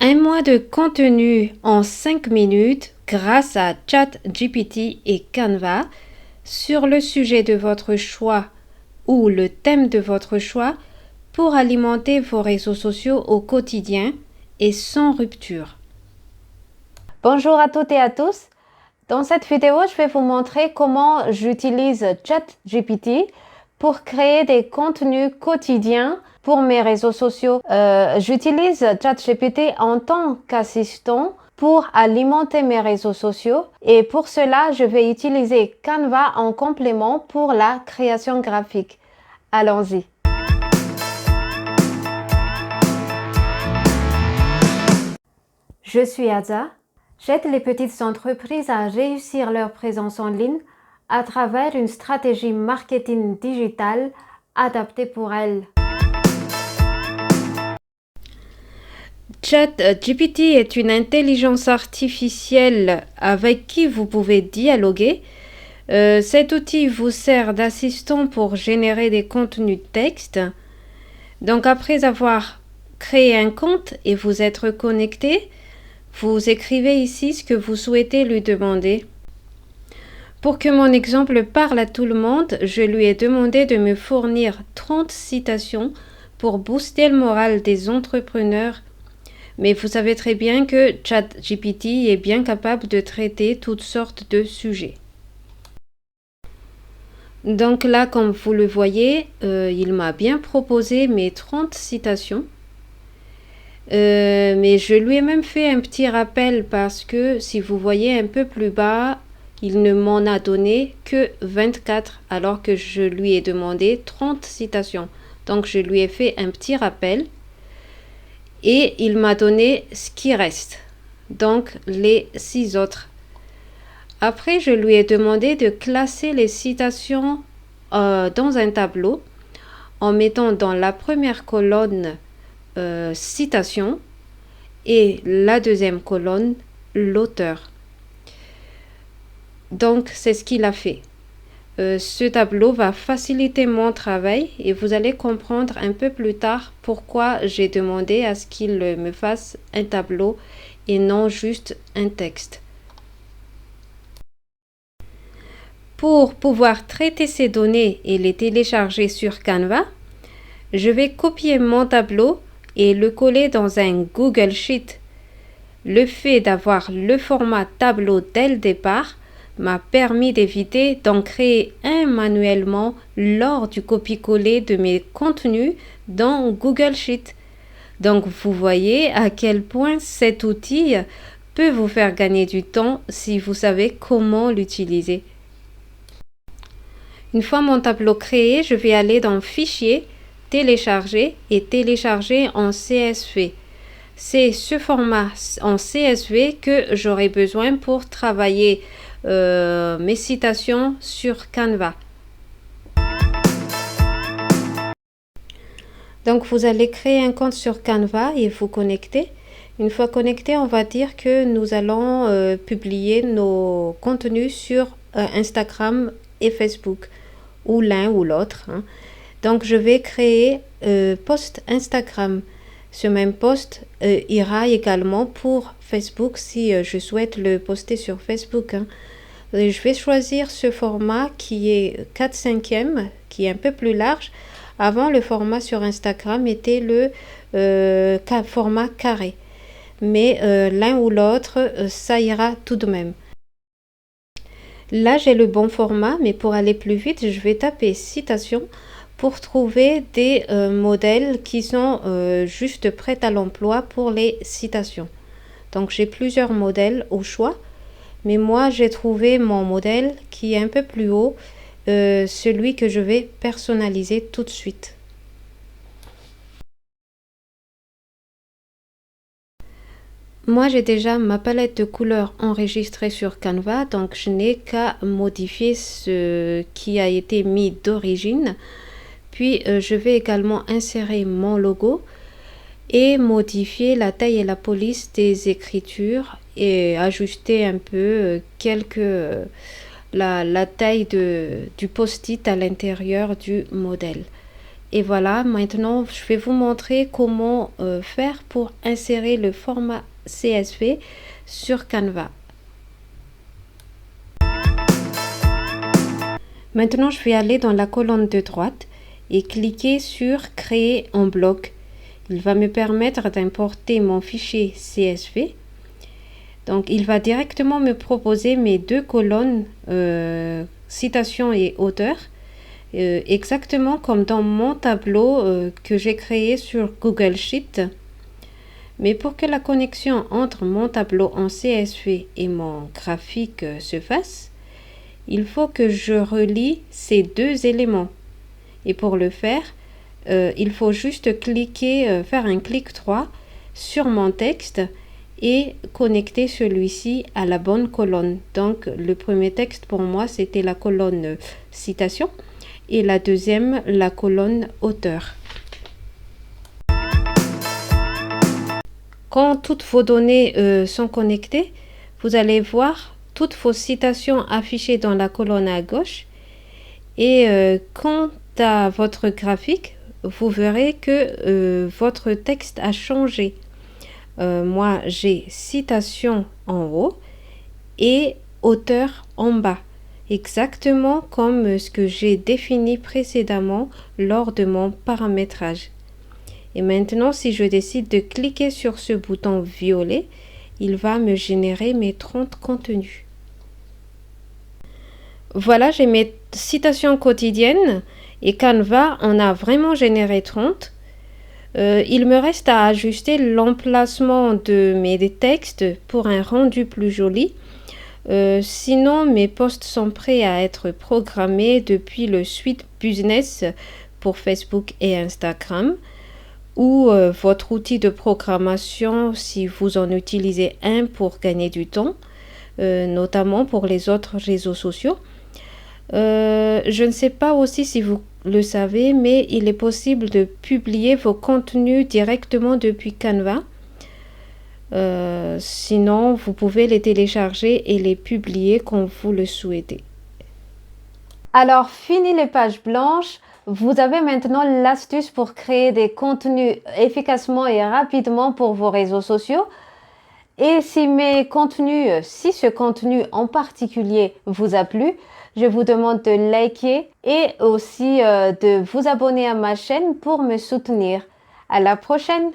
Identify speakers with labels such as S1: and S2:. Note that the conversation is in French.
S1: Un mois de contenu en 5 minutes grâce à ChatGPT et Canva sur le sujet de votre choix ou le thème de votre choix pour alimenter vos réseaux sociaux au quotidien et sans rupture.
S2: Bonjour à toutes et à tous. Dans cette vidéo, je vais vous montrer comment j'utilise ChatGPT pour créer des contenus quotidiens pour mes réseaux sociaux. J'utilise ChatGPT en tant qu'assistant pour alimenter mes réseaux sociaux et pour cela, je vais utiliser Canva en complément pour la création graphique. Allons-y. Je suis Aza. J'aide les petites entreprises à réussir leur présence en ligne à travers une stratégie marketing digitale adaptée pour elles.
S1: ChatGPT est une intelligence artificielle avec qui vous pouvez dialoguer. Cet outil vous sert d'assistant pour générer des contenus de texte. Donc après avoir créé un compte et vous être connecté, vous écrivez ici ce que vous souhaitez lui demander. Pour que mon exemple parle à tout le monde, je lui ai demandé de me fournir 30 citations pour booster le moral des entrepreneurs. Mais vous savez très bien que ChatGPT est bien capable de traiter toutes sortes de sujets. Donc là, comme vous le voyez, il m'a bien proposé mes 30 citations. Mais je lui ai même fait un petit rappel parce que si vous voyez un peu plus bas, il ne m'en a donné que 24 alors que je lui ai demandé 30 citations. Donc je lui ai fait un petit rappel et il m'a donné ce qui reste, donc les 6 autres. Après, je lui ai demandé de classer les citations dans un tableau en mettant dans la première colonne citation et la deuxième colonne l'auteur. Donc c'est ce qu'il a fait. Ce tableau va faciliter mon travail et vous allez comprendre un peu plus tard pourquoi j'ai demandé à ce qu'il me fasse un tableau et non juste un texte. Pour pouvoir traiter ces données et les télécharger sur Canva, je vais copier mon tableau et le coller dans un Google Sheet. Le fait d'avoir le format tableau dès le départ m'a permis d'éviter d'en créer un manuellement lors du copier-coller de mes contenus dans Google Sheet. Donc vous voyez à quel point cet outil peut vous faire gagner du temps si vous savez comment l'utiliser. Une fois mon tableau créé, je vais aller dans Fichier, Télécharger et télécharger en CSV. C'est ce format en CSV que j'aurai besoin pour travailler mes citations sur Canva. Donc vous allez créer un compte sur Canva et vous connecter. Une fois connecté, on va dire que nous allons publier nos contenus sur Instagram et Facebook, ou l'un ou l'autre. Donc je vais créer post Instagram. Ce même post ira également pour Facebook si je souhaite le poster sur Facebook. Je vais choisir ce format qui est 4/5, qui est un peu plus large. Avant, le format sur Instagram était le format carré. Mais l'un ou l'autre, ça ira tout de même. Là, j'ai le bon format, mais pour aller plus vite, je vais taper citation pour trouver des modèles qui sont juste prêts à l'emploi pour les citations. Donc j'ai plusieurs modèles au choix, mais moi j'ai trouvé mon modèle qui est un peu plus haut, celui que je vais personnaliser tout de suite. Moi j'ai déjà ma palette de couleurs enregistrée sur Canva, donc je n'ai qu'à modifier ce qui a été mis d'origine. Puis je vais également insérer mon logo et modifier la taille et la police des écritures et ajuster un peu la taille du post-it à l'intérieur du modèle. Et voilà, maintenant je vais vous montrer comment faire pour insérer le format CSV sur Canva. Maintenant, je vais aller dans la colonne de droite et cliquer sur Créer en bloc. Il va me permettre d'importer mon fichier CSV. Donc, il va directement me proposer mes deux colonnes, citation et auteur, exactement comme dans mon tableau que j'ai créé sur Google Sheet. Mais pour que la connexion entre mon tableau en CSV et mon graphique se fasse, il faut que je relie ces deux éléments. Et pour le faire, il faut juste cliquer, faire un clic droit sur mon texte et connecter celui-ci à la bonne colonne. Donc, le premier texte pour moi, c'était la colonne citation et la deuxième, la colonne auteur. Quand toutes vos données sont connectées, vous allez voir toutes vos citations affichées dans la colonne à gauche. Et quant à votre graphique, vous verrez que votre texte a changé. Moi, j'ai citation en haut et auteur en bas, exactement comme ce que j'ai défini précédemment lors de mon paramétrage. Et maintenant, si je décide de cliquer sur ce bouton violet, il va me générer mes 30 contenus. Voilà, j'ai mes citations quotidiennes et Canva en a vraiment généré 30. Il me reste à ajuster l'emplacement de mes textes pour un rendu plus joli. Sinon, mes posts sont prêts à être programmés depuis le Suite Business pour Facebook et Instagram ou votre outil de programmation si vous en utilisez un pour gagner du temps, notamment pour les autres réseaux sociaux. Je ne sais pas aussi si vous le savez, mais il est possible de publier vos contenus directement depuis Canva. Sinon, vous pouvez les télécharger et les publier quand vous le souhaitez.
S2: Alors, fini les pages blanches. Vous avez maintenant l'astuce pour créer des contenus efficacement et rapidement pour vos réseaux sociaux. Et si ce contenu en particulier vous a plu, je vous demande de liker et aussi de vous abonner à ma chaîne pour me soutenir. À la prochaine!